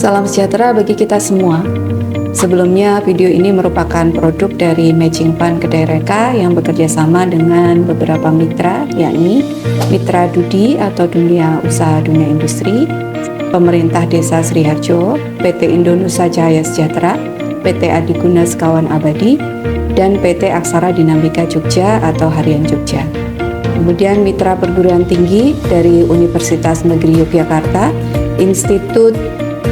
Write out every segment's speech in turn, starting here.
Salam sejahtera bagi kita semua. Sebelumnya, video ini merupakan produk dari Matching Fund Kedai Reka yang bekerja sama dengan beberapa mitra, yakni Mitra Dudi atau Dunia Usaha Dunia Industri, Pemerintah Desa Sriharjo, PT Indonesia Cahaya Sejahtera, PT Adiguna Sekawan Abadi, dan PT Aksara Dinamika Jogja atau Harian Jogja. Kemudian mitra perguruan tinggi dari Universitas Negeri Yogyakarta, Institut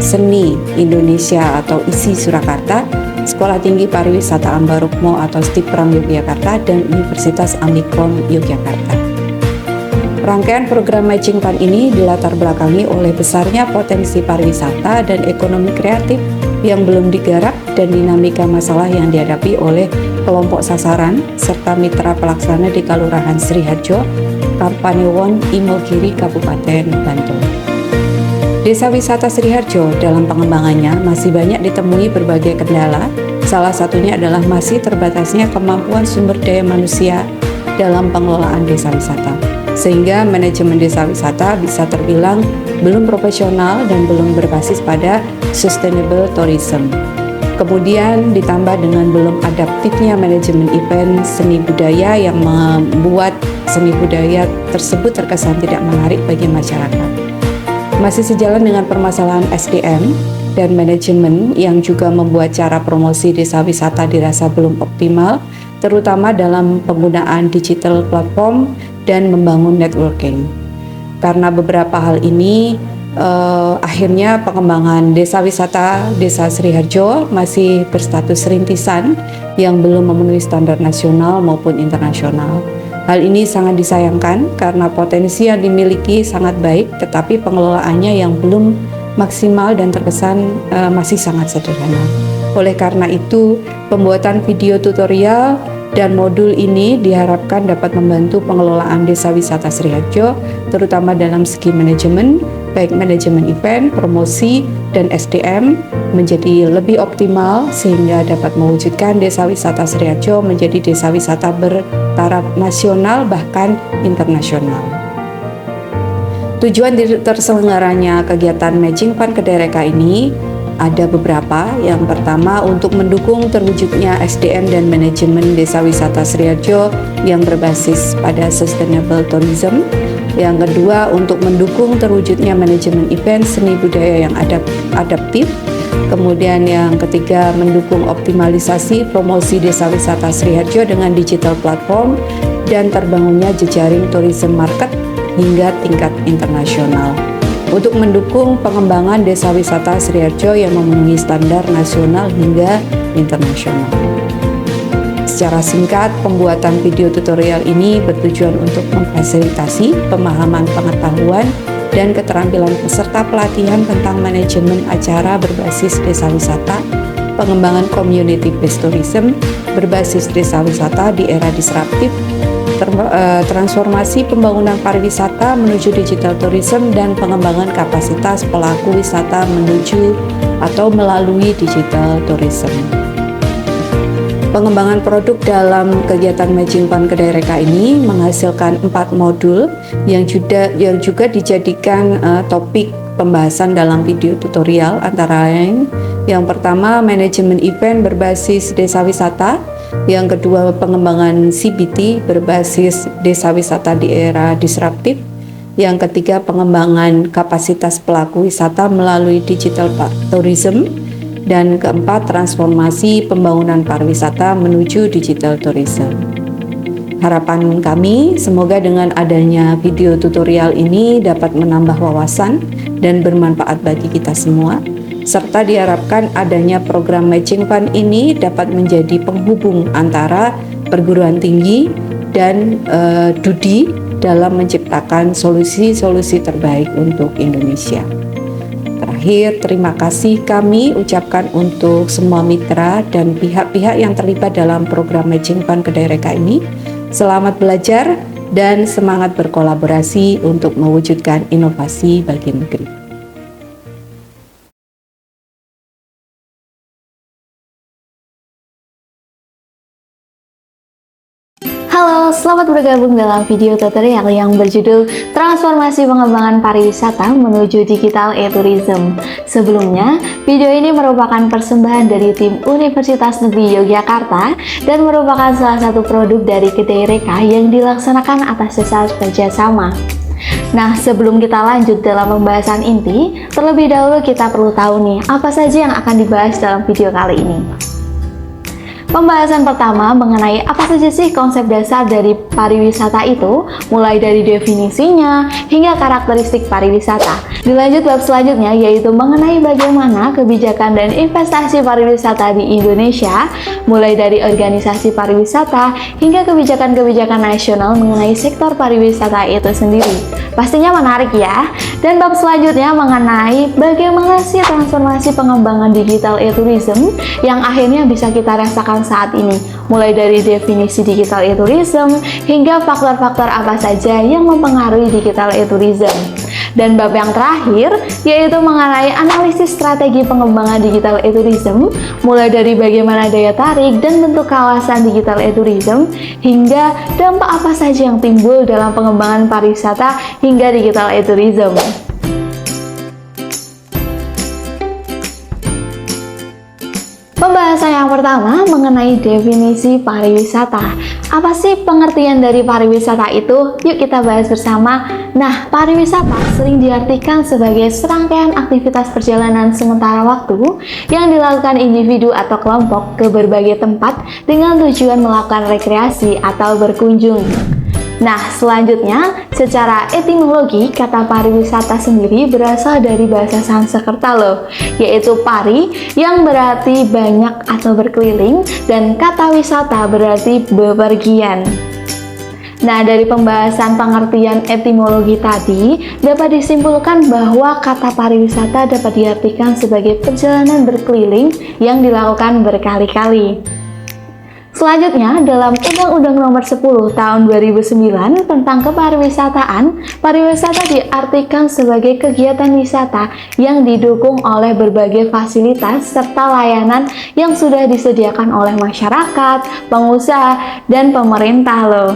Seni Indonesia atau ISI Surakarta, Sekolah Tinggi Pariwisata Ambarukmo atau Stipram Yogyakarta, dan Universitas Amikom Yogyakarta. Rangkaian program Matching Fund ini dilatar belakangi oleh besarnya potensi pariwisata dan ekonomi kreatif yang belum digarap dan dinamika masalah yang dihadapi oleh kelompok sasaran serta mitra pelaksana di Kelurahan Sriharjo, Kampanewon, Imogiri, Kabupaten Bantul. Desa wisata Sriharjo dalam pengembangannya masih banyak ditemui berbagai kendala, salah satunya adalah masih terbatasnya kemampuan sumber daya manusia dalam pengelolaan desa wisata, sehingga manajemen desa wisata bisa terbilang belum profesional dan belum berbasis pada sustainable tourism. Kemudian ditambah dengan belum adaptifnya manajemen event seni budaya yang membuat seni budaya tersebut terkesan tidak menarik bagi masyarakat. Masih sejalan dengan permasalahan SDM dan manajemen yang juga membuat cara promosi desa wisata dirasa belum optimal, terutama dalam penggunaan digital platform dan membangun networking. Karena beberapa hal ini, akhirnya pengembangan desa wisata Desa Sriharjo masih berstatus rintisan yang belum memenuhi standar nasional maupun internasional. Hal ini sangat disayangkan karena potensi yang dimiliki sangat baik, tetapi pengelolaannya yang belum maksimal dan terkesan masih sangat sederhana. Oleh karena itu, pembuatan video tutorial dan modul ini diharapkan dapat membantu pengelolaan desa wisata Sriharjo, terutama dalam segi manajemen, baik manajemen event, promosi, dan SDM menjadi lebih optimal sehingga dapat mewujudkan desa wisata Sriharjo menjadi desa wisata bertaraf nasional bahkan internasional. Tujuan terselenggaranya kegiatan Matching Fund Kedai Reka ini ada beberapa. Yang pertama, untuk mendukung terwujudnya SDM dan manajemen desa wisata Sriharjo yang berbasis pada sustainable tourism. Yang kedua, untuk mendukung terwujudnya manajemen event seni budaya yang adaptif. Kemudian yang ketiga, mendukung optimalisasi promosi desa wisata Sriharjo dengan digital platform dan terbangunnya jejaring tourism market hingga tingkat internasional. Untuk mendukung pengembangan desa wisata Sriharjo yang memenuhi standar nasional hingga internasional. Secara singkat, pembuatan video tutorial ini bertujuan untuk memfasilitasi pemahaman pengetahuan dan keterampilan peserta pelatihan tentang manajemen acara berbasis desa wisata, pengembangan community-based tourism berbasis desa wisata di era disruptif, transformasi pembangunan pariwisata menuju digital tourism, dan pengembangan kapasitas pelaku wisata menuju atau melalui digital tourism. Pengembangan produk dalam kegiatan Matching Fund Kedai Reka ini menghasilkan 4 modul yang juga dijadikan topik pembahasan dalam video tutorial, antara lain yang pertama manajemen event berbasis desa wisata, yang kedua pengembangan CBT berbasis desa wisata di era disruptif, yang ketiga pengembangan kapasitas pelaku wisata melalui digital tourism, dan keempat transformasi pembangunan pariwisata menuju digital tourism. Harapan kami semoga dengan adanya video tutorial ini dapat menambah wawasan dan bermanfaat bagi kita semua, serta diharapkan adanya program Matching Fund ini dapat menjadi penghubung antara perguruan tinggi dan Dudi dalam menciptakan solusi-solusi terbaik untuk Indonesia. Terakhir, terima kasih kami ucapkan untuk semua mitra dan pihak-pihak yang terlibat dalam program Matching Fund Kedai Reka ini. Selamat belajar dan semangat berkolaborasi untuk mewujudkan inovasi bagi negeri. Halo, selamat bergabung dalam video tutorial yang berjudul Transformasi Pengembangan Pariwisata Menuju Digital E-Tourism. Sebelumnya, video ini merupakan persembahan dari tim Universitas Negeri Yogyakarta dan merupakan salah satu produk dari Kedai Reka yang dilaksanakan atas dasar kerjasama. Nah, sebelum kita lanjut dalam pembahasan inti, terlebih dahulu kita perlu tahu nih, apa saja yang akan dibahas dalam video kali ini. Pembahasan pertama mengenai apa saja sih konsep dasar dari pariwisata itu, mulai dari definisinya hingga karakteristik pariwisata. Dilanjut bab selanjutnya yaitu mengenai bagaimana kebijakan dan investasi pariwisata di Indonesia, mulai dari organisasi pariwisata hingga kebijakan-kebijakan nasional mengenai sektor pariwisata itu sendiri. Pastinya menarik ya. Dan bab selanjutnya mengenai bagaimana sih transformasi pengembangan digital e-tourism yang akhirnya bisa kita rasakan saat ini, mulai dari definisi digital e-tourism hingga faktor-faktor apa saja yang mempengaruhi digital e-tourism. Dan bab yang terakhir yaitu mengenai analisis strategi pengembangan digital e-tourism, mulai dari bagaimana daya tarik dan bentuk kawasan digital e-tourism hingga dampak apa saja yang timbul dalam pengembangan pariwisata hingga digital e-tourism. Pembahasan yang pertama mengenai definisi pariwisata. Apa sih pengertian dari pariwisata itu? Yuk kita bahas bersama. Nah, pariwisata sering diartikan sebagai serangkaian aktivitas perjalanan sementara waktu yang dilakukan individu atau kelompok ke berbagai tempat dengan tujuan melakukan rekreasi atau berkunjung. Nah, selanjutnya, secara etimologi, kata pariwisata sendiri berasal dari bahasa Sanskerta loh, yaitu pari yang berarti banyak atau berkeliling, dan kata wisata berarti bepergian. Nah, dari pembahasan pengertian etimologi tadi, dapat disimpulkan bahwa kata pariwisata dapat diartikan sebagai perjalanan berkeliling yang dilakukan berkali-kali. Selanjutnya, dalam Undang-Undang Nomor 10 Tahun 2009 tentang Kepariwisataan, pariwisata diartikan sebagai kegiatan wisata yang didukung oleh berbagai fasilitas serta layanan yang sudah disediakan oleh masyarakat, pengusaha, dan pemerintah loh.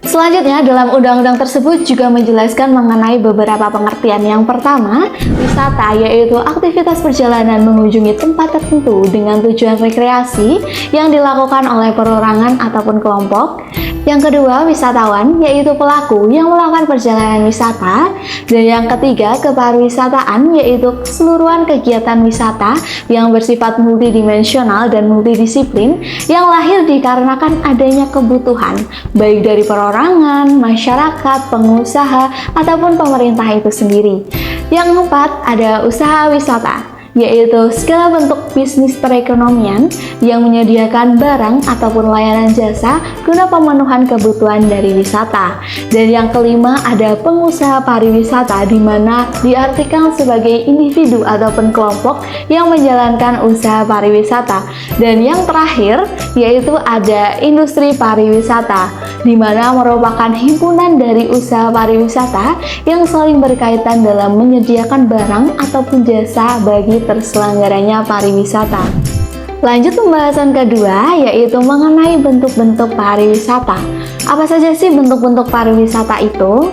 Selanjutnya, dalam undang-undang tersebut juga menjelaskan mengenai beberapa pengertian. Yang pertama, wisata yaitu aktivitas perjalanan mengunjungi tempat tertentu dengan tujuan rekreasi yang dilakukan oleh perorangan ataupun kelompok. Yang kedua, wisatawan yaitu pelaku yang melakukan perjalanan wisata. Dan yang ketiga, kepariwisataan yaitu keseluruhan kegiatan wisata yang bersifat multidimensional dan multidisiplin yang lahir dikarenakan adanya kebutuhan baik dari perorangan, masyarakat, pengusaha, ataupun pemerintah itu sendiri. Yang keempat, ada usaha wisata, yaitu segala bentuk bisnis perekonomian yang menyediakan barang ataupun layanan jasa guna pemenuhan kebutuhan dari wisata. Dan yang kelima, ada pengusaha pariwisata, di mana diartikan sebagai individu ataupun kelompok yang menjalankan usaha pariwisata. Dan yang terakhir, yaitu ada industri pariwisata, di mana merupakan himpunan dari usaha pariwisata yang saling berkaitan dalam menyediakan barang ataupun jasa bagi terselenggaranya pariwisata. Lanjut pembahasan kedua, yaitu mengenai bentuk-bentuk pariwisata. Apa saja sih bentuk-bentuk pariwisata itu?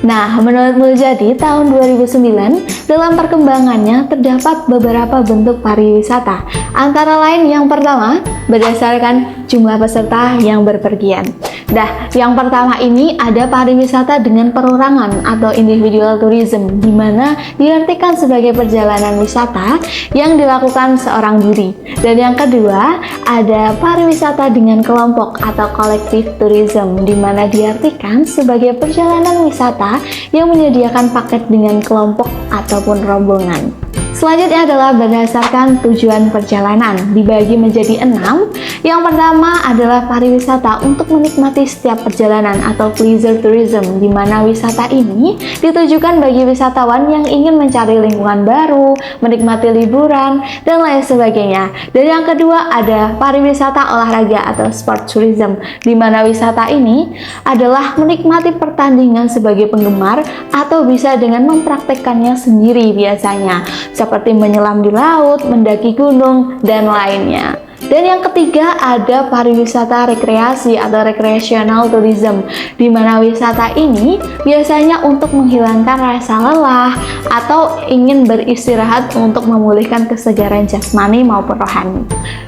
Nah, menurut Muljadi tahun 2009, dalam perkembangannya terdapat beberapa bentuk pariwisata. Antara lain yang pertama, berdasarkan jumlah peserta yang berpergian. Nah, yang pertama ini ada pariwisata dengan perorangan atau individual tourism, di mana diartikan sebagai perjalanan wisata yang dilakukan seorang diri. Dan yang kedua, ada pariwisata dengan kelompok atau collective tourism, di mana diartikan sebagai perjalanan wisata yang menyediakan paket dengan kelompok ataupun rombongan. Selanjutnya adalah berdasarkan tujuan perjalanan, dibagi menjadi 6. Yang pertama adalah pariwisata untuk menikmati setiap perjalanan atau pleasure tourism, di mana wisata ini ditujukan bagi wisatawan yang ingin mencari lingkungan baru, menikmati liburan, dan lain sebagainya. Dan yang kedua ada pariwisata olahraga atau sport tourism, di mana wisata ini adalah menikmati pertandingan sebagai penggemar atau bisa dengan mempraktekkannya sendiri biasanya, seperti menyelam di laut, mendaki gunung, dan lainnya. Dan yang ketiga ada pariwisata rekreasi atau recreational tourism, di mana wisata ini biasanya untuk menghilangkan rasa lelah atau ingin beristirahat untuk memulihkan kesegaran jasmani maupun rohani.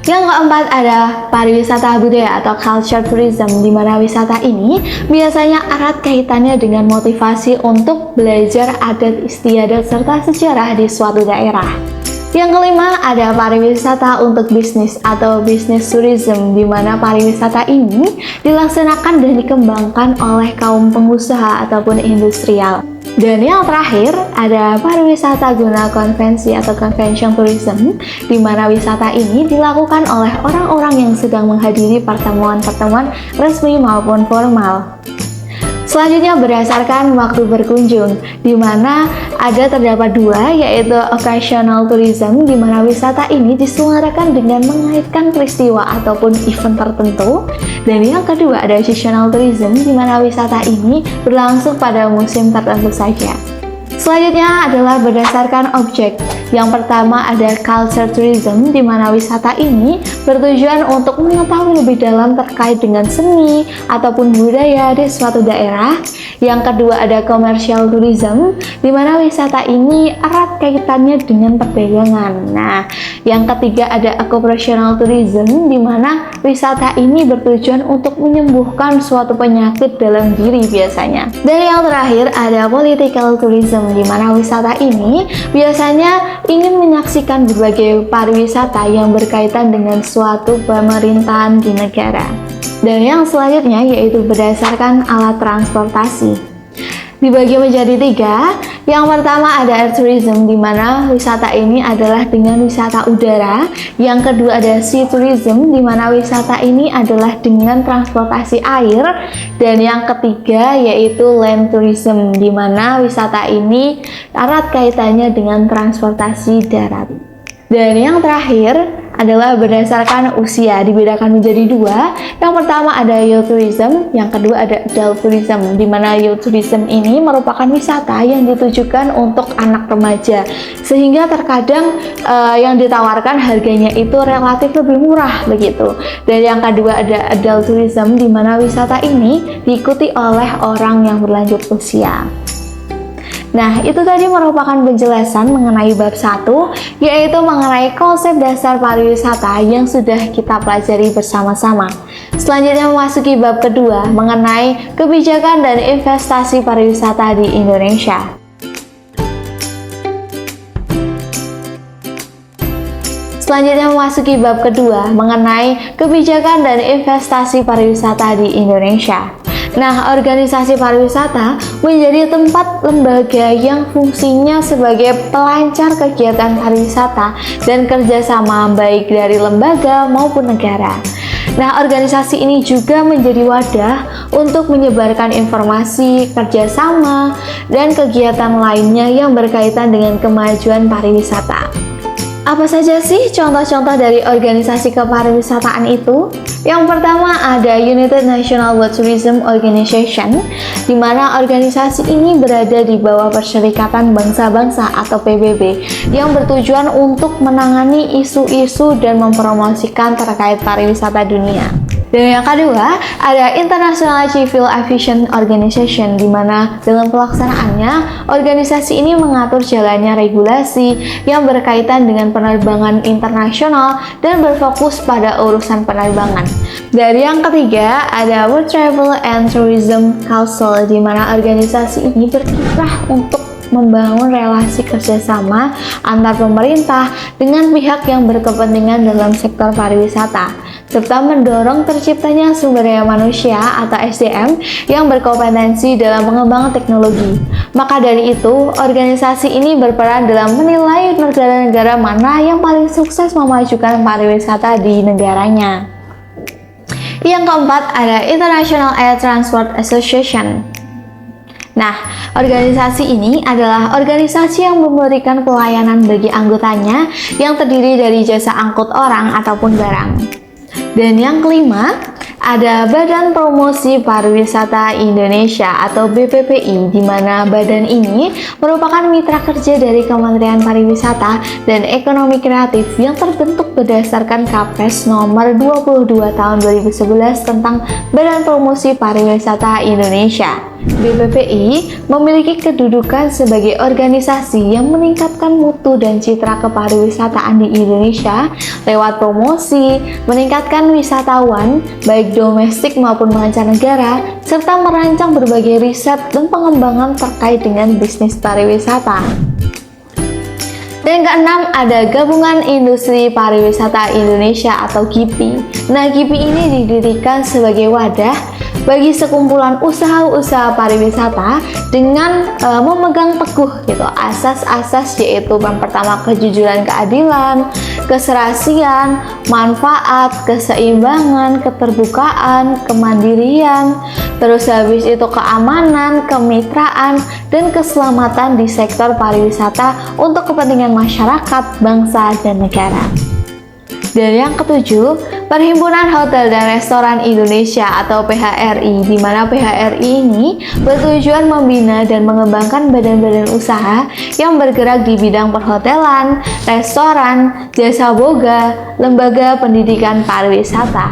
Yang keempat ada pariwisata budaya atau culture tourism, di mana wisata ini biasanya erat kaitannya dengan motivasi untuk belajar adat istiadat serta sejarah di suatu daerah. Yang kelima ada pariwisata untuk bisnis atau business tourism, di mana pariwisata ini dilaksanakan dan dikembangkan oleh kaum pengusaha ataupun industrial. Dan yang terakhir ada pariwisata guna konvensi atau convention tourism, di mana wisata ini dilakukan oleh orang-orang yang sedang menghadiri pertemuan-pertemuan resmi maupun formal. Selanjutnya berdasarkan waktu berkunjung, di mana terdapat dua, yaitu occasional tourism, di mana wisata ini diselenggarakan dengan mengaitkan peristiwa ataupun event tertentu, dan yang kedua ada seasonal tourism, di mana wisata ini berlangsung pada musim tertentu saja. Selanjutnya adalah berdasarkan objek. Yang pertama ada culture tourism, di mana wisata ini bertujuan untuk mengetahui lebih dalam terkait dengan seni ataupun budaya di suatu daerah. Yang kedua ada commercial tourism, di mana wisata ini erat kaitannya dengan perdagangan. Nah, yang ketiga ada occupational tourism, di mana wisata ini bertujuan untuk menyembuhkan suatu penyakit dalam diri biasanya. Dan yang terakhir ada political tourism, di mana wisata ini biasanya ingin menyaksikan berbagai pariwisata yang berkaitan dengan suatu pemerintahan di negara. Dan yang selanjutnya yaitu berdasarkan alat transportasi. Dibagi menjadi tiga. Yang pertama ada air tourism, di mana wisata ini adalah dengan wisata udara. Yang kedua ada sea tourism, di mana wisata ini adalah dengan transportasi air. Dan yang ketiga yaitu land tourism, di mana wisata ini erat kaitannya dengan transportasi darat. Dan yang terakhir adalah berdasarkan usia, dibedakan menjadi dua. Yang pertama ada youth tourism, yang kedua ada adult tourism, di mana youth tourism ini merupakan wisata yang ditujukan untuk anak remaja, sehingga terkadang yang ditawarkan harganya itu relatif lebih murah begitu. Dan yang kedua ada adult tourism, di mana wisata ini diikuti oleh orang yang berlanjut usia. Nah, itu tadi merupakan penjelasan mengenai bab 1, yaitu mengenai konsep dasar pariwisata yang sudah kita pelajari bersama-sama. Selanjutnya memasuki bab kedua mengenai kebijakan dan investasi pariwisata di Indonesia. Selanjutnya memasuki bab kedua mengenai kebijakan dan investasi pariwisata di Indonesia. Nah, organisasi pariwisata menjadi tempat lembaga yang fungsinya sebagai pelancar kegiatan pariwisata dan kerjasama baik dari lembaga maupun negara. Nah, organisasi ini juga menjadi wadah untuk menyebarkan informasi, kerjasama, dan kegiatan lainnya yang berkaitan dengan kemajuan pariwisata. Apa saja sih contoh-contoh dari organisasi kepariwisataan itu? Yang pertama ada United National World Tourism Organization, di mana organisasi ini berada di bawah Perserikatan Bangsa-Bangsa atau PBB, yang bertujuan untuk menangani isu-isu dan mempromosikan terkait pariwisata dunia. Dan yang kedua, ada International Civil Aviation Organization, di mana dalam pelaksanaannya, organisasi ini mengatur jalannya regulasi yang berkaitan dengan penerbangan internasional dan berfokus pada urusan penerbangan. Dari yang ketiga, ada World Travel and Tourism Council, di mana organisasi ini berkiprah untuk membangun relasi kerjasama antar pemerintah dengan pihak yang berkepentingan dalam sektor pariwisata, serta mendorong terciptanya sumber daya manusia atau SDM yang berkompetensi dalam pengembangan teknologi. Maka dari itu, organisasi ini berperan dalam menilai negara-negara mana yang paling sukses memajukan pariwisata di negaranya. Yang keempat ada International Air Transport Association. Nah, organisasi ini adalah organisasi yang memberikan pelayanan bagi anggotanya yang terdiri dari jasa angkut orang ataupun barang. Dan yang kelima, ada Badan Promosi Pariwisata Indonesia atau BPPI, di mana badan ini merupakan mitra kerja dari Kementerian Pariwisata dan Ekonomi Kreatif yang terbentuk berdasarkan Kepres nomor 22 tahun 2011 tentang Badan Promosi Pariwisata Indonesia. BPPI memiliki kedudukan sebagai organisasi yang meningkatkan mutu dan citra kepariwisataan di Indonesia lewat promosi, meningkatkan wisatawan baik domestik maupun mancanegara, serta merancang berbagai riset dan pengembangan terkait dengan bisnis pariwisata. Dan keenam, ada Gabungan Industri Pariwisata Indonesia atau GIPI. Nah, GIPI ini didirikan sebagai wadah bagi sekumpulan usaha-usaha pariwisata dengan memegang teguh gitu asas-asas, yaitu yang pertama kejujuran, keadilan, keserasian, manfaat, keseimbangan, keterbukaan, kemandirian, terus habis itu keamanan, kemitraan, dan keselamatan di sektor pariwisata untuk kepentingan masyarakat, bangsa, dan negara. Dan yang ketujuh, Perhimpunan Hotel dan Restoran Indonesia atau PHRI, di mana PHRI ini bertujuan membina dan mengembangkan badan-badan usaha yang bergerak di bidang perhotelan, restoran, jasa boga, lembaga pendidikan pariwisata.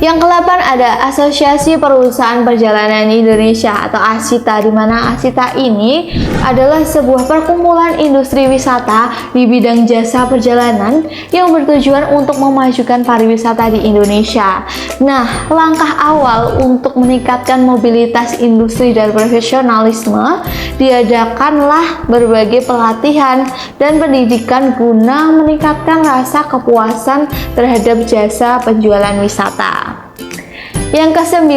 Yang ke-8 ada Asosiasi Perusahaan Perjalanan Indonesia atau ASITA, di mana ASITA ini adalah sebuah perkumpulan industri wisata di bidang jasa perjalanan yang bertujuan untuk memajukan pariwisata di Indonesia. Nah, langkah awal untuk meningkatkan mobilitas industri dan profesionalisme, diadakanlah berbagai pelatihan dan pendidikan guna meningkatkan rasa kepuasan terhadap jasa penjualan wisata. Yang ke-9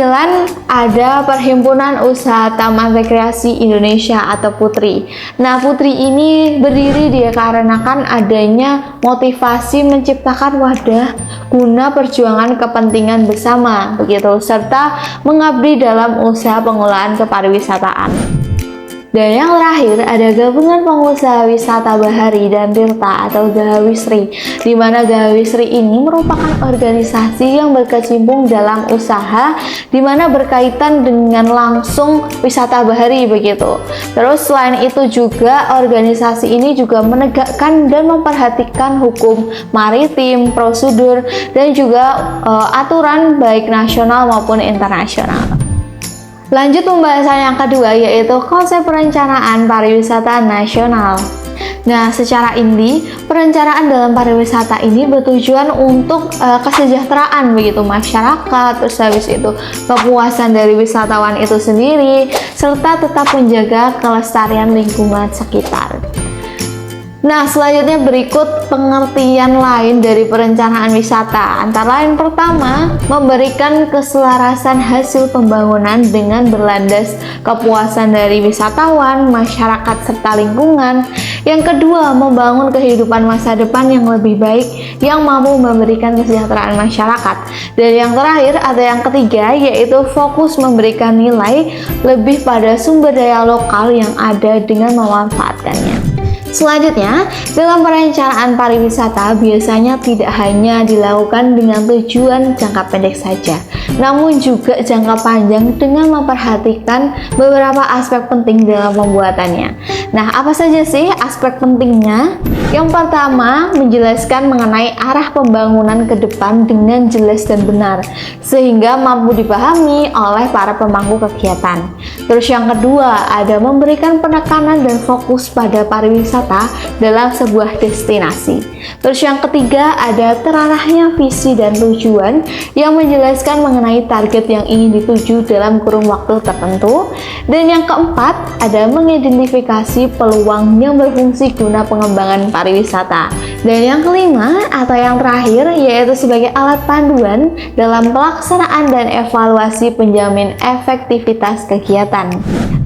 ada Perhimpunan Usaha Taman Rekreasi Indonesia atau PUTRI. Nah, PUTRI ini berdiri dikarenakan adanya motivasi menciptakan wadah guna perjuangan kepentingan bersama begitu, serta mengabdi dalam usaha pengelolaan kepariwisataan. Dan yang terakhir ada Gabungan Pengusaha Wisata Bahari dan Tirta atau Gahawisri, di mana Gahawisri ini merupakan organisasi yang berkecimpung dalam usaha di mana berkaitan dengan langsung wisata bahari begitu. Terus selain itu juga organisasi ini juga menegakkan dan memperhatikan hukum maritim, prosedur, dan juga aturan baik nasional maupun internasional. Lanjut pembahasan yang kedua, yaitu konsep perencanaan pariwisata nasional. Nah, secara inti, perencanaan dalam pariwisata ini bertujuan untuk kesejahteraan begitu masyarakat, terus habis itu kepuasan dari wisatawan itu sendiri, serta tetap menjaga kelestarian lingkungan sekitar. Nah, selanjutnya berikut pengertian lain dari perencanaan wisata. Antara lain pertama, memberikan keselarasan hasil pembangunan dengan berlandas kepuasan dari wisatawan, masyarakat, serta lingkungan. Yang kedua, membangun kehidupan masa depan yang lebih baik yang mampu memberikan kesejahteraan masyarakat. Dan yang terakhir atau yang ketiga, yaitu fokus memberikan nilai lebih pada sumber daya lokal yang ada dengan memanfaatkannya. Selanjutnya, dalam perencanaan pariwisata biasanya tidak hanya dilakukan dengan tujuan jangka pendek saja, namun juga jangka panjang dengan memperhatikan beberapa aspek penting dalam pembuatannya. Nah, apa saja sih aspek pentingnya? Yang pertama, menjelaskan mengenai arah pembangunan ke depan dengan jelas dan benar, sehingga mampu dipahami oleh para pemangku kegiatan. Terus yang kedua, ada memberikan penekanan dan fokus pada pariwisata dalam sebuah destinasi. Terus yang ketiga, ada terarahnya visi dan tujuan yang menjelaskan mengenai target yang ingin dituju dalam kurun waktu tertentu. Dan yang keempat, ada mengidentifikasi peluang yang berfungsi guna pengembangan pariwisata. Dan yang kelima atau yang terakhir, yaitu sebagai alat panduan dalam pelaksanaan dan evaluasi penjamin efektivitas kegiatan.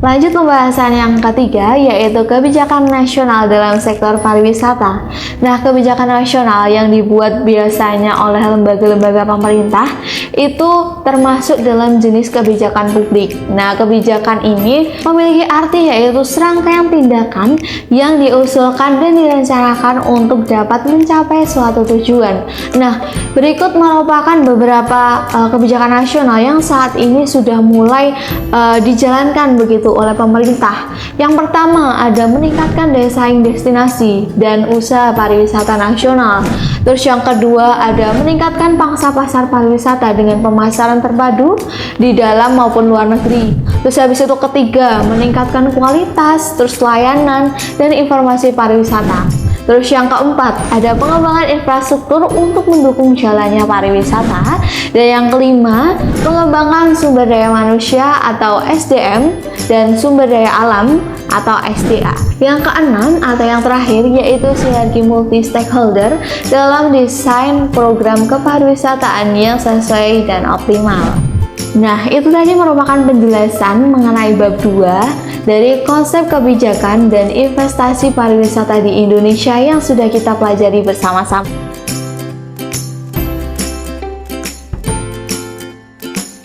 Lanjut pembahasan yang ketiga, yaitu kebijakan nasional dalam sektor pariwisata. Nah, kebijakan nasional yang dibuat biasanya oleh lembaga-lembaga pemerintah itu termasuk dalam jenis kebijakan publik. Nah, kebijakan ini memiliki arti yaitu serangkaian tindakan yang diusulkan dan direncanakan untuk dapat mencapai suatu tujuan. Nah, berikut merupakan beberapa kebijakan nasional yang saat ini sudah mulai dijalankan begitu oleh pemerintah. Yang pertama ada meningkatkan daya saing destinasi dan usaha pariwisata nasional. Terus yang kedua ada meningkatkan pangsa pasar pariwisata dengan pemasaran terpadu di dalam maupun luar negeri. Terus habis itu ketiga meningkatkan kualitas, terus layanan dan informasi pariwisata. Terus yang keempat, ada pengembangan infrastruktur untuk mendukung jalannya pariwisata. Dan yang kelima, pengembangan sumber daya manusia atau SDM dan sumber daya alam atau SDA. Yang keenam atau yang terakhir yaitu sinergi multi stakeholder dalam desain program kepariwisataan yang sesuai dan optimal. Nah, itu tadi merupakan penjelasan mengenai bab 2 dari konsep kebijakan dan investasi pariwisata di Indonesia yang sudah kita pelajari bersama-sama.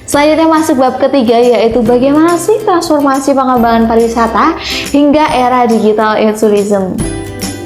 Selanjutnya masuk bab ketiga, yaitu bagaimana sih transformasi pengembangan pariwisata hingga era digital e-tourism.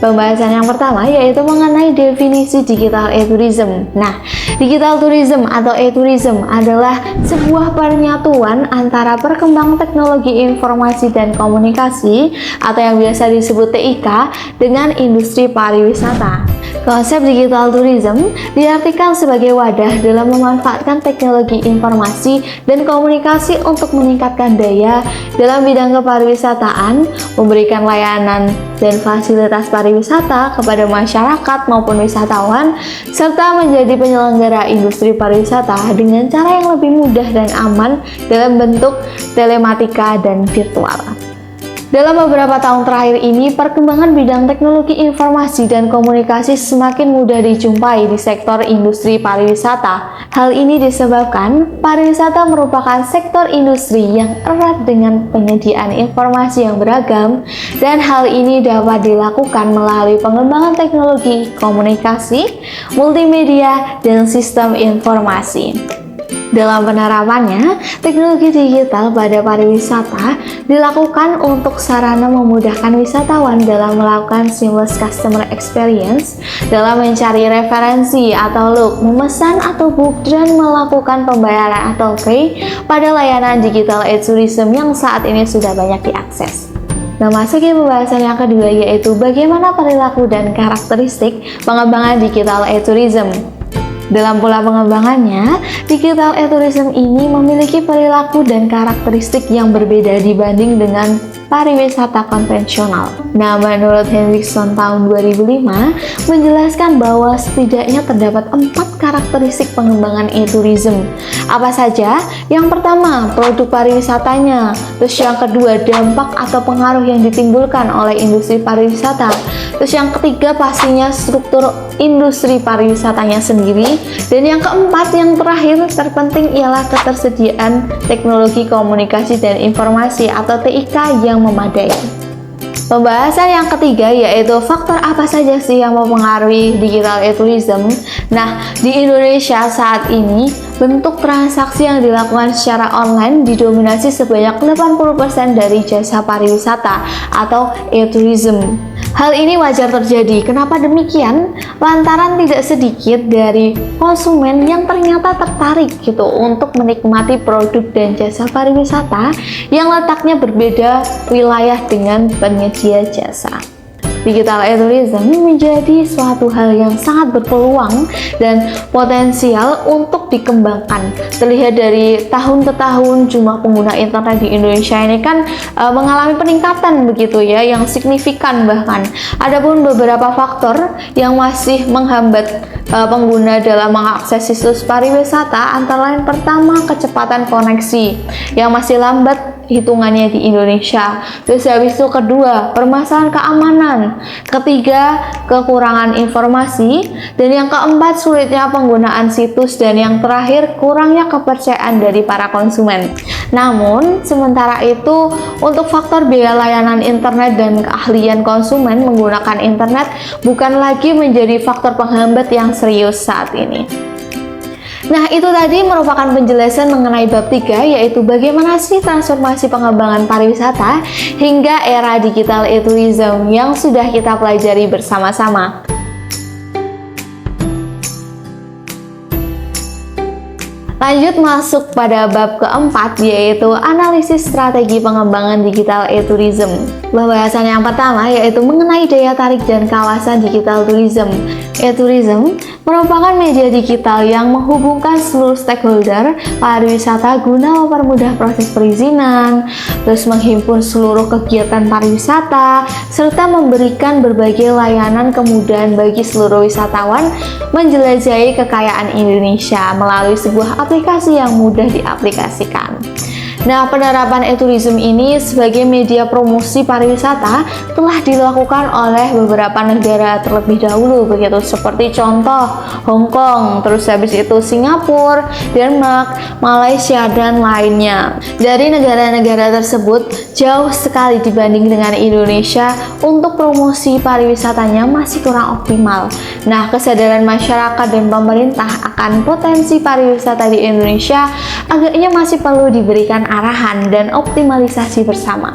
Pembahasan yang pertama yaitu mengenai definisi digital e-tourism. Nah, digital tourism atau e-tourism adalah sebuah penyatuan antara perkembangan teknologi informasi dan komunikasi atau yang biasa disebut TIK dengan industri pariwisata. Konsep digital tourism diartikan sebagai wadah dalam memanfaatkan teknologi informasi dan komunikasi untuk meningkatkan daya dalam bidang kepariwisataan, memberikan layanan dan fasilitas pariwisata kepada masyarakat maupun wisatawan, serta menjadi penyelenggara industri pariwisata dengan cara yang lebih mudah dan aman dalam bentuk telematika dan virtual. Dalam beberapa tahun terakhir ini, perkembangan bidang teknologi informasi dan komunikasi semakin mudah dijumpai di sektor industri pariwisata. Hal ini disebabkan pariwisata merupakan sektor industri yang erat dengan penyediaan informasi yang beragam, dan hal ini dapat dilakukan melalui pengembangan teknologi komunikasi, multimedia, dan sistem informasi. Dalam penerapannya, teknologi digital pada pariwisata dilakukan untuk sarana memudahkan wisatawan dalam melakukan seamless customer experience, dalam mencari referensi atau look, memesan atau book, dan melakukan pembayaran atau pay pada layanan digital e-tourism yang saat ini sudah banyak diakses. Nah, masuk ke pembahasan yang kedua yaitu bagaimana perilaku dan karakteristik pengembangan digital e-tourism. Dalam pola pengembangannya, digital e-tourism ini memiliki perilaku dan karakteristik yang berbeda dibanding dengan pariwisata konvensional. Nah, menurut Hendrickson tahun 2005 menjelaskan bahwa setidaknya terdapat 4 karakteristik pengembangan e-tourism. Apa saja? Yang pertama, produk pariwisatanya. Terus yang kedua, dampak atau pengaruh yang ditimbulkan oleh industri pariwisata. Terus yang ketiga, pastinya struktur industri pariwisatanya sendiri. Dan yang keempat, yang terakhir terpenting ialah ketersediaan teknologi komunikasi dan informasi atau TIK yang memadai. Pembahasan yang ketiga yaitu faktor apa saja sih yang mempengaruhi digital e-tourism. Nah, di Indonesia saat ini bentuk transaksi yang dilakukan secara online didominasi sebanyak 80% dari jasa pariwisata atau e-tourism. Hal ini wajar terjadi. Kenapa demikian? Lantaran tidak sedikit dari konsumen yang ternyata tertarik gitu untuk menikmati produk dan jasa pariwisata yang letaknya berbeda wilayah dengan penyedia jasa. Digital e-tourism menjadi suatu hal yang sangat berpeluang dan potensial untuk dikembangkan. Terlihat dari tahun ke tahun jumlah pengguna internet di Indonesia ini kan mengalami peningkatan begitu ya, yang signifikan bahkan. Adapun beberapa faktor yang masih menghambat pengguna dalam mengakses situs pariwisata antara lain pertama, kecepatan koneksi yang masih lambat hitungannya di Indonesia. Terus habis itu kedua, permasalahan keamanan. Ketiga, kekurangan informasi. Dan yang keempat, sulitnya penggunaan situs. Dan yang terakhir, kurangnya kepercayaan dari para konsumen. Namun, sementara itu untuk faktor biaya layanan internet dan keahlian konsumen menggunakan internet bukan lagi menjadi faktor penghambat yang serius saat ini. Nah, itu tadi merupakan penjelasan mengenai bab 3, yaitu bagaimana sih transformasi pengembangan pariwisata hingga era digital e-tourism yang sudah kita pelajari bersama-sama. Lanjut masuk pada bab keempat, yaitu analisis strategi pengembangan digital e-tourism. Pembahasan yang pertama yaitu mengenai daya tarik dan kawasan digital tourism. E-tourism merupakan media digital yang menghubungkan seluruh stakeholder pariwisata guna mempermudah proses perizinan, terus menghimpun seluruh kegiatan pariwisata, serta memberikan berbagai layanan kemudahan bagi seluruh wisatawan menjelajahi kekayaan Indonesia melalui sebuah aplikasi yang mudah diaplikasikan. Nah, penerapan e-tourism ini sebagai media promosi pariwisata telah dilakukan oleh beberapa negara terlebih dahulu, begitu seperti contoh Hong Kong, terus habis itu Singapura, Denmark, Malaysia, dan lainnya. Dari negara-negara tersebut jauh sekali dibanding dengan Indonesia, untuk promosi pariwisatanya masih kurang optimal. Nah, kesadaran masyarakat dan pemerintah akan potensi pariwisata di Indonesia agaknya masih perlu diberikan arahan dan optimalisasi bersama.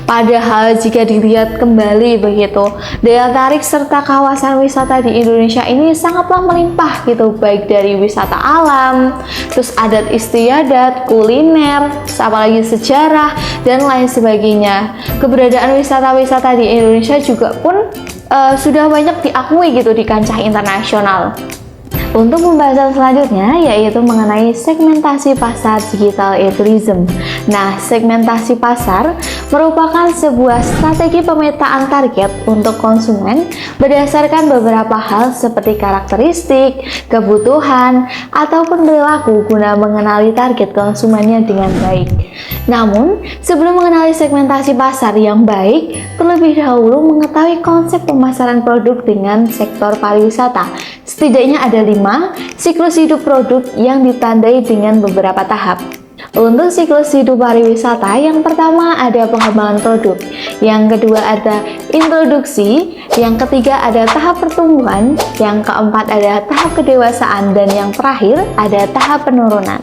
Padahal jika dilihat kembali begitu, daya tarik serta kawasan wisata di Indonesia ini sangatlah melimpah gitu, baik dari wisata alam, terus adat istiadat, kuliner, apalagi sejarah dan lain sebagainya. Keberadaan wisata-wisata di Indonesia juga pun sudah banyak diakui gitu di kancah internasional. Untuk pembahasan selanjutnya yaitu mengenai segmentasi pasar digital e-tourism. Nah, segmentasi pasar merupakan sebuah strategi pemetaan target untuk konsumen berdasarkan beberapa hal seperti karakteristik, kebutuhan, ataupun perilaku guna mengenali target konsumennya dengan baik. Namun, sebelum mengenali segmentasi pasar yang baik, terlebih dahulu mengetahui konsep pemasaran produk dengan sektor pariwisata. Setidaknya ada 5 siklus hidup produk yang ditandai dengan beberapa tahap. Untuk siklus hidup pariwisata, yang pertama ada pengembangan produk, yang kedua ada introduksi, yang ketiga ada tahap pertumbuhan, yang keempat ada tahap kedewasaan, dan yang terakhir ada tahap penurunan.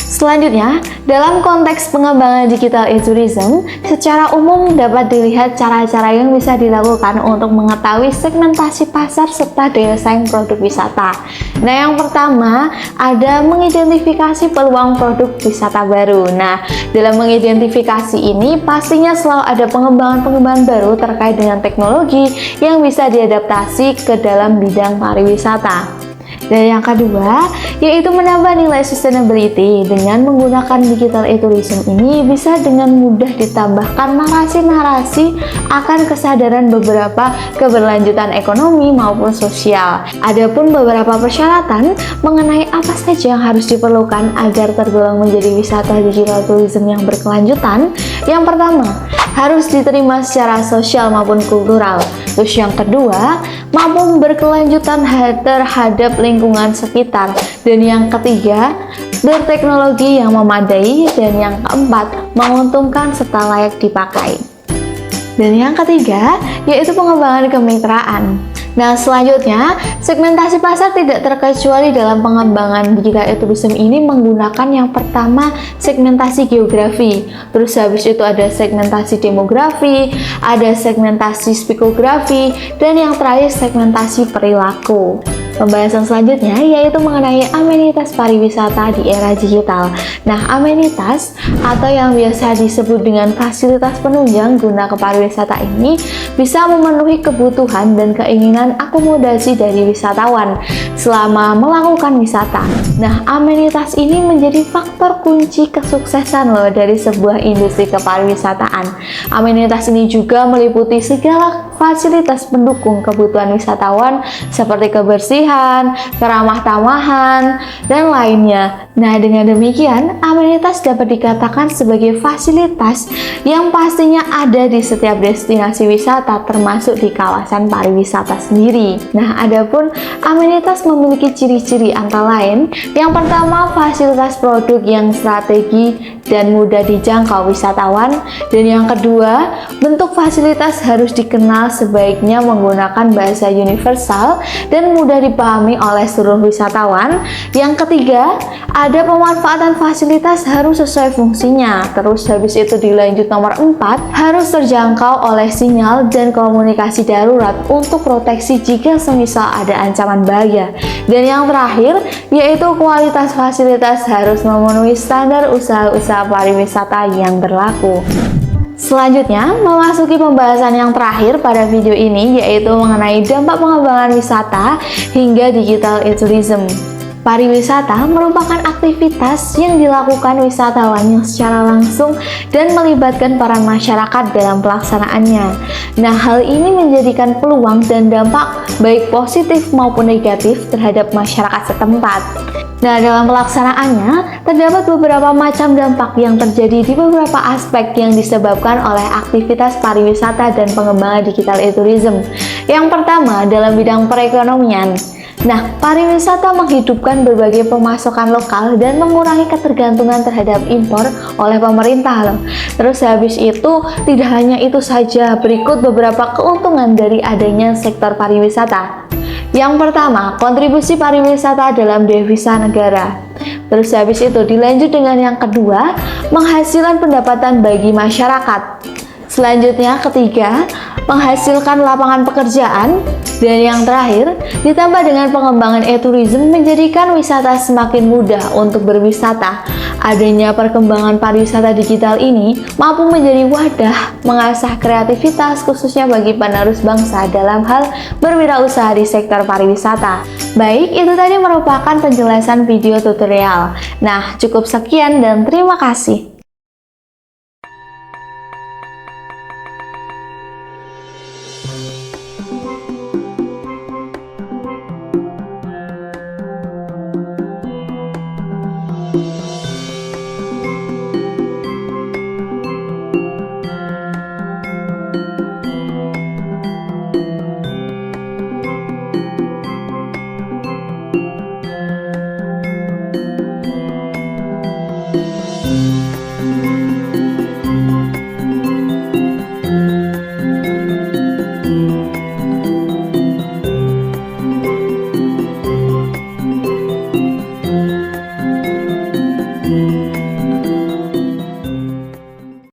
Selanjutnya, dalam konteks pengembangan digital e-tourism, secara umum dapat dilihat cara-cara yang bisa dilakukan untuk mengetahui segmentasi pasar serta daya saing produk wisata. Nah, yang pertama ada mengidentifikasi peluang produk wisata baru. Nah, dalam mengidentifikasi ini pastinya selalu ada pengembangan-pengembangan baru terkait dengan teknologi yang bisa diadaptasi ke dalam bidang pariwisata. Dan yang kedua, yaitu menambah nilai sustainability. Dengan menggunakan digital e-tourism ini bisa dengan mudah ditambahkan narasi-narasi akan kesadaran beberapa keberlanjutan ekonomi maupun sosial. Adapun beberapa persyaratan mengenai apa saja yang harus diperlukan agar tergolong menjadi wisata digital tourism yang berkelanjutan. Yang pertama, harus diterima secara sosial maupun kultural. Terus yang kedua, mampu berkelanjutan terhadap lingkungan sekitar. Dan yang ketiga, berteknologi yang memadai. Dan yang keempat, menguntungkan serta layak dipakai. Dan yang ketiga, yaitu pengembangan kemitraan. Nah, selanjutnya, segmentasi pasar tidak terkecuali dalam pengembangan digital e-tourism ini menggunakan yang pertama segmentasi geografi, terus habis itu ada segmentasi demografi, ada segmentasi psikografi, dan yang terakhir segmentasi perilaku. Pembahasan selanjutnya yaitu mengenai amenitas pariwisata di era digital. Nah, amenitas atau yang biasa disebut dengan fasilitas penunjang guna kepariwisata ini bisa memenuhi kebutuhan dan keinginan akomodasi dari wisatawan selama melakukan wisata. Nah, amenitas ini menjadi faktor kunci kesuksesan loh dari sebuah industri kepariwisataan. Amenitas ini juga meliputi segala fasilitas pendukung kebutuhan wisatawan seperti kebersihan, keramah tamahan, dan lainnya. Nah, dengan demikian, amenitas dapat dikatakan sebagai fasilitas yang pastinya ada di setiap destinasi wisata termasuk di kawasan pariwisata sendiri. Nah, adapun amenitas memiliki ciri-ciri antara lain. Yang pertama, fasilitas produk yang strategi dan mudah dijangkau wisatawan. Dan yang kedua, bentuk fasilitas harus dikenal sebaiknya menggunakan bahasa universal dan mudah dipahami oleh seluruh wisatawan. Yang ketiga, ada pemanfaatan fasilitas harus sesuai fungsinya. Terus habis itu dilanjut nomor 4, harus terjangkau oleh sinyal dan komunikasi darurat untuk proteksi jika semisal ada ancaman bahaya. Dan yang terakhir, yaitu kualitas fasilitas harus memenuhi standar usaha-usaha pariwisata yang berlaku. Selanjutnya, memasuki pembahasan yang terakhir pada video ini, yaitu mengenai dampak pengembangan wisata hingga digital tourism. Pariwisata merupakan aktivitas yang dilakukan wisatawan yang secara langsung dan melibatkan para masyarakat dalam pelaksanaannya. Nah, hal ini menjadikan peluang dan dampak baik positif maupun negatif terhadap masyarakat setempat. Nah, dalam pelaksanaannya, terdapat beberapa macam dampak yang terjadi di beberapa aspek yang disebabkan oleh aktivitas pariwisata dan pengembangan digital tourism. Yang pertama, dalam bidang perekonomian. Nah, pariwisata menghidupkan berbagai pemasukan lokal dan mengurangi ketergantungan terhadap impor oleh pemerintah loh. Terus habis itu, tidak hanya itu saja, berikut beberapa keuntungan dari adanya sektor pariwisata. Yang pertama, kontribusi pariwisata dalam devisa negara. Terus habis itu dilanjut dengan yang kedua, menghasilkan pendapatan bagi masyarakat. Selanjutnya ketiga, menghasilkan lapangan pekerjaan. Dan yang terakhir, ditambah dengan pengembangan e-tourism menjadikan wisata semakin mudah untuk berwisata. Adanya perkembangan pariwisata digital ini mampu menjadi wadah mengasah kreativitas khususnya bagi penerus bangsa dalam hal berwirausaha di sektor pariwisata. Baik, itu tadi merupakan penjelasan video tutorial. Nah, cukup sekian dan terima kasih.